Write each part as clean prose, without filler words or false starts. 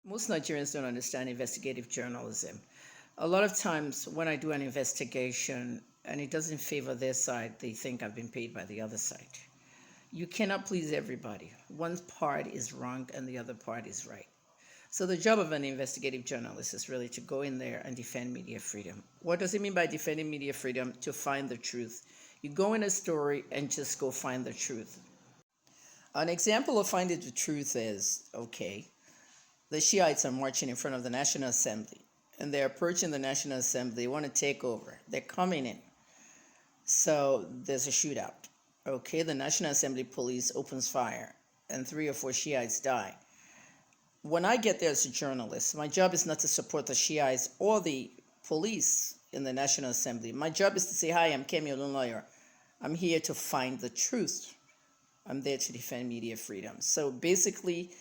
Most Nigerians don't understand investigative journalism. A lot of times when I do an investigation and it doesn't favor their side, they think I've been paid by the other side. You cannot please everybody. One part is wrong and the other part is right. So the job of an investigative journalist is really to go in there and defend media freedom. What does it mean by defending media freedom? To find the truth. You go in a story and just go find the truth. An example of finding the truth is, okay, the Shiites are marching in front of the National Assembly and they're approaching the National Assembly. They want to take over. They're coming in. So there's a shootout. Okay, the National Assembly police opens fire and 3 or 4 Shiites die. When I get there as a journalist, my job is not to support the Shiites or the police in the National Assembly. My job is to say, hi, I'm Kemi Olunloyo. I'm here to find the truth. I'm there to defend media freedom. So basically,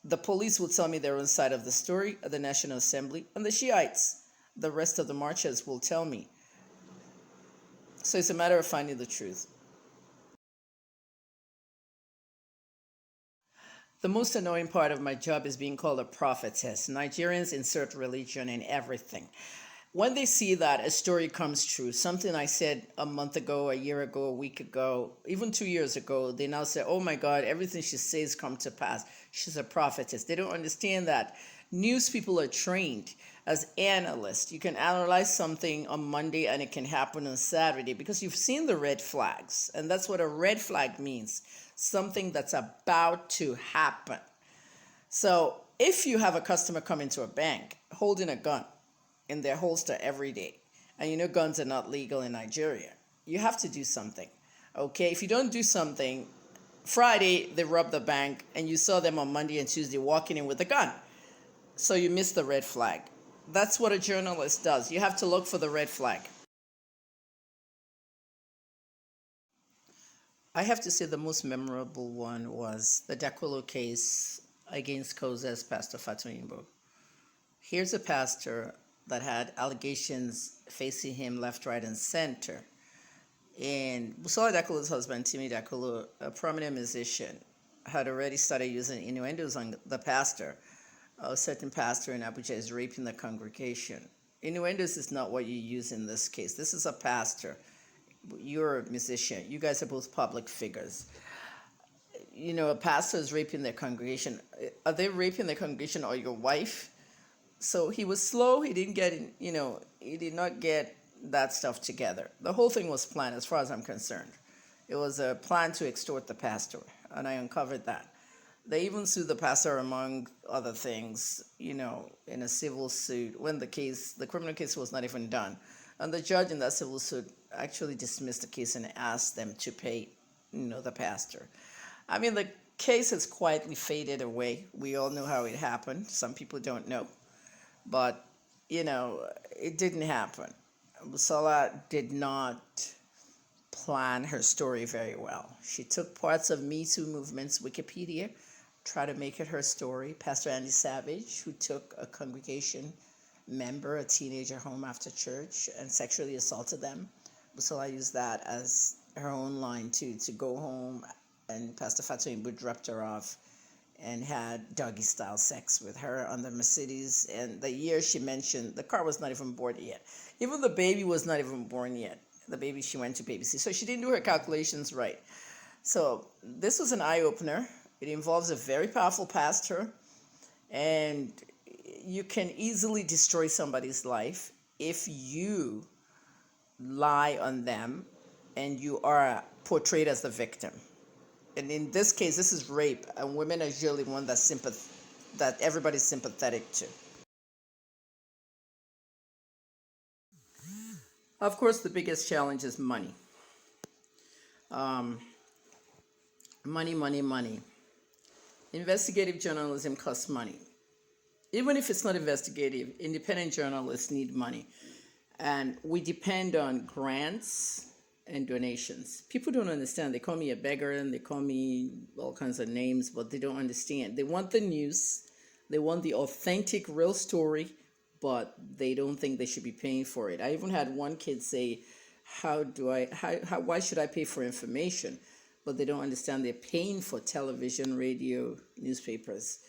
the police will tell me their own side of the story at the National Assembly, and the Shiites, the rest of the marchers, will tell me. So it's a matter of finding the truth. The most annoying part of my job is being called a prophetess. Nigerians insert religion in everything. When they see that a story comes true, something I said a month ago, a year ago, a week ago, even 2 years ago, they now say, oh my God, everything she says come to pass. She's a prophetess. They don't understand that news people are trained as analysts. You can analyze something on Monday and it can happen on Saturday because you've seen the red flags. And that's what a red flag means, something that's about to happen. So if you have a customer come into a bank holding a gun in their holster every day, and you know guns are not legal in Nigeria, you have to do something. Okay, if you don't do something, Friday they robbed the bank and you saw them on Monday and Tuesday walking in with a gun. So you missed the red flag. That's what a journalist does. You have to look for the red flag. I have to say the most memorable one was the Dakulu case against Koza's Pastor Fatoyinbo. Here's a pastor that had allegations facing him left, right, and center. And Busola Dakulu's husband, Timi Dakulu, a prominent musician, had already started using innuendos on the pastor. A certain pastor in Abuja is raping the congregation. Innuendos is not what you use in this case. This is a pastor. You're a musician. You guys are both public figures. You know, a pastor is raping their congregation. Are they raping their congregation or your wife? So he was slow. He didn't get, he did not get that stuff together. The whole thing was planned as far as I'm concerned. It was a plan to extort the pastor, and I uncovered that. They even sued the pastor, among other things, in a civil suit when the criminal case was not even done. And the judge in that civil suit actually dismissed the case and asked them to pay, the pastor. I mean, the case has quietly faded away. We all know how it happened. Some people don't know. But, it didn't happen. Busola did not plan her story very well. She took parts of Me Too movement's Wikipedia, tried to make it her story. Pastor Andy Savage, who took a congregation member, a teenager, home after church and sexually assaulted them. Busola used that as her own line to go home, and Pastor Fatoyinbo dropped her off and had doggy-style sex with her on the Mercedes. And the year she mentioned, the car was not even born yet. Even the baby was not even born yet, the baby she went to babysit. So she didn't do her calculations right. So this was an eye-opener. It involves a very powerful pastor, and you can easily destroy somebody's life if you lie on them and you are portrayed as the victim. And in this case, this is rape, and women are usually one that everybody's sympathetic to. Of course, the biggest challenge is money. Money. Investigative journalism costs money. Even if it's not investigative, independent journalists need money. And we depend on grants and donations. People don't understand. They call me a beggar and they call me all kinds of names, but they don't understand. They want the news. They want the authentic, real story, but they don't think they should be paying for it. I even had one kid say, why should I pay for information? But they don't understand they're paying for television, radio, newspapers.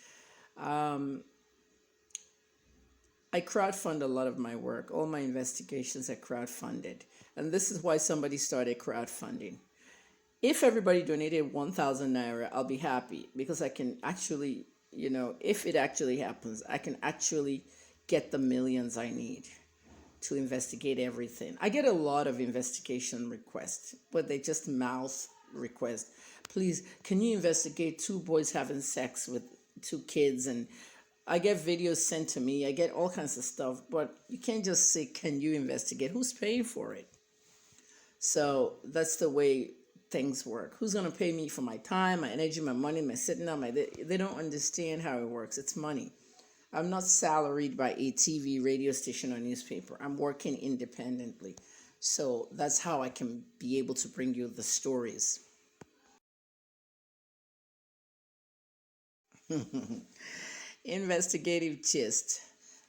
I crowdfund a lot of my work. All my investigations are crowdfunded. And this is why somebody started crowdfunding. If everybody donated 1,000 naira, I'll be happy because I can actually, if it actually happens, I can actually get the millions I need to investigate everything. I get a lot of investigation requests, but they just mouth requests. Please, can you investigate two boys having sex with two kids? And I get videos sent to me. I get all kinds of stuff, but you can't just say, can you investigate? Who's paying for it? So that's the way things work. Who's going to pay me for my time, my energy, my money, my sitting down? They don't understand how it works. It's money. I'm not salaried by a TV, radio station, or newspaper. I'm working independently. So that's how I can be able to bring you the stories. Investigative gist.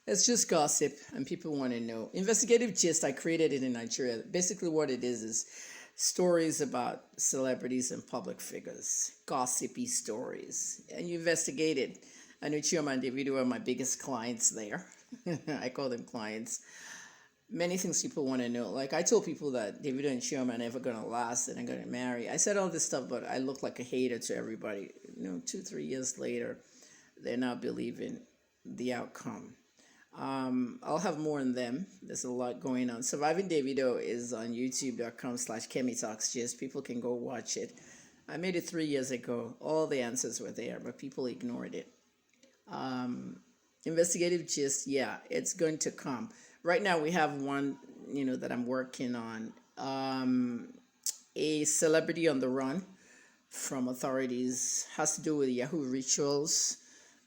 It's just gossip and people want to know. Investigative gist, I created it in Nigeria. Basically what it is stories about celebrities and public figures, gossipy stories. And you investigate it. I know Chioma and Davido are my biggest clients there. I call them clients. Many things people want to know. Like I told people that Davido and Chioma are never going to last and I'm going to marry. I said all this stuff, but I look like a hater to everybody. 2-3 years later, they're now believing the outcome. I'll have more on them. There's a lot going on. Surviving Davido is on youtube.com/Kemi Talks Gist. People can go watch it. I made it 3 years ago. All the answers were there, but people ignored it. Investigative gist, yeah, it's going to come. Right now we have one, that I'm working on. A celebrity on the run from authorities, has to do with Yahoo rituals.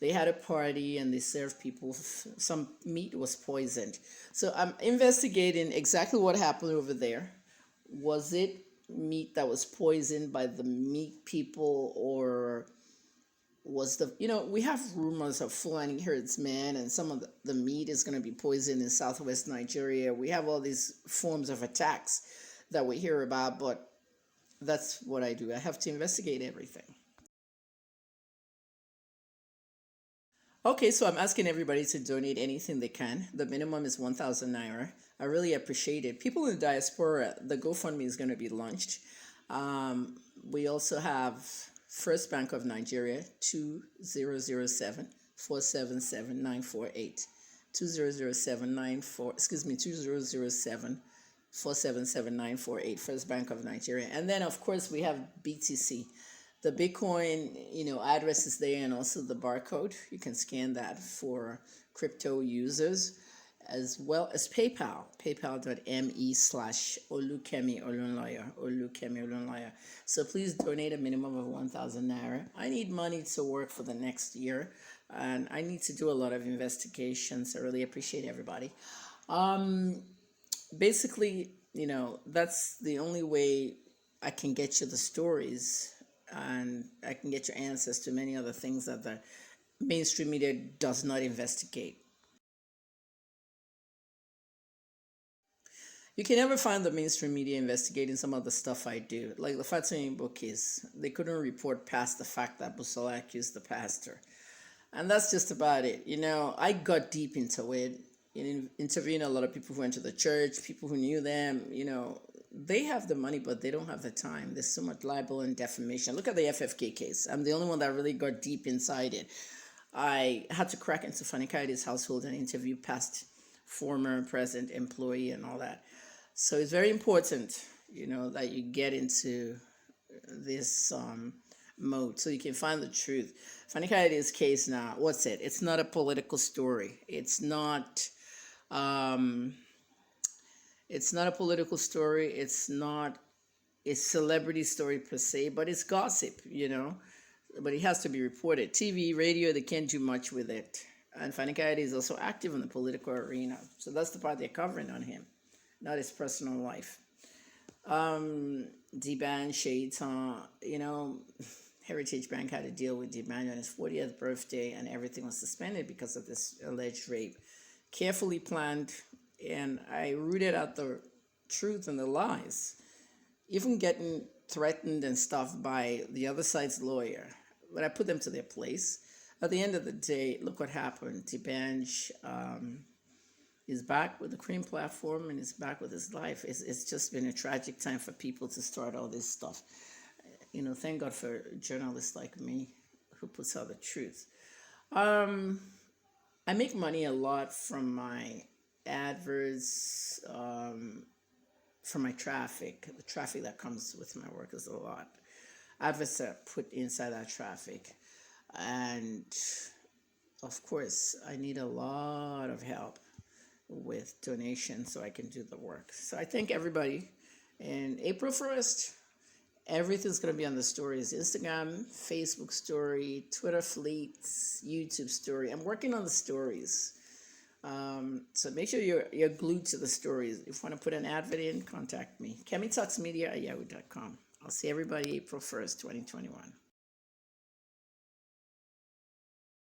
They had a party and they served people. Some meat was poisoned. So I'm investigating exactly what happened over there. Was it meat that was poisoned by the meat people, or was we have rumors of Fulani herdsmen and some of the meat is going to be poisoned in southwest Nigeria. We have all these forms of attacks that we hear about, but that's what I do. I have to investigate everything. Okay, so I'm asking everybody to donate anything they can. The minimum is 1,000 naira. I really appreciate it. People in Diaspora, the GoFundMe is going to be launched. We also have First Bank of Nigeria, 2007 477 948. 2007 477 948. First Bank of Nigeria. And then, of course, we have BTC. The Bitcoin, address is there, and also the barcode. You can scan that for crypto users, as well as PayPal, paypal.me/Olukemi Olunloyo. So please donate a minimum of 1,000 naira. I need money to work for the next year, and I need to do a lot of investigations. I really appreciate everybody. Basically, that's the only way I can get you the stories, and I can get your answers to many other things that the mainstream media does not investigate. You can never find the mainstream media investigating some of the stuff I do. Like the Fatoyinbo case, they couldn't report past the fact that Busola accused the pastor. And that's just about it. I got deep into it, interviewing a lot of people who went to the church, people who knew them, they have the money, but they don't have the time. There's so much libel and defamation. Look at the FFK case. I'm the only one that really got deep inside it. I had to crack into Fani Kayede's household and interview past, former, present employee and all that. So it's very important, that you get into this mode so you can find the truth. Fani Kayede's case now, what's it? It's not a political story. It's not a political story. It's not a celebrity story per se, but it's gossip, But it has to be reported. TV, radio, they can't do much with it. And Fani Kayede is also active in the political arena. So that's the part they're covering on him, not his personal life. Diban, Shaitan, Heritage Bank had to deal with Diban on his 40th birthday, and everything was suspended because of this alleged rape. Carefully planned, and I rooted out the truth and the lies, even getting threatened and stuff by the other side's lawyer. But I put them to their place. At the end of the day, look what happened. Dibanj He's back with the Cream platform and he's back with his life. It's just been a tragic time for people to start all this stuff. Thank God for journalists like me who puts out the truth. I make money a lot from my adverts, from my traffic. The traffic that comes with my work is a lot. Adverts that put inside that traffic. And of course, I need a lot of help with donations so I can do the work. So I thank everybody. And April 1st, everything's going to be on the stories: Instagram, Facebook story, Twitter fleets, YouTube story. I'm working on the stories. So make sure you're glued to the stories. If you want to put an advert in, contact me. KemiTalksMedia@yahoo.com. I'll see everybody April 1st, 2021.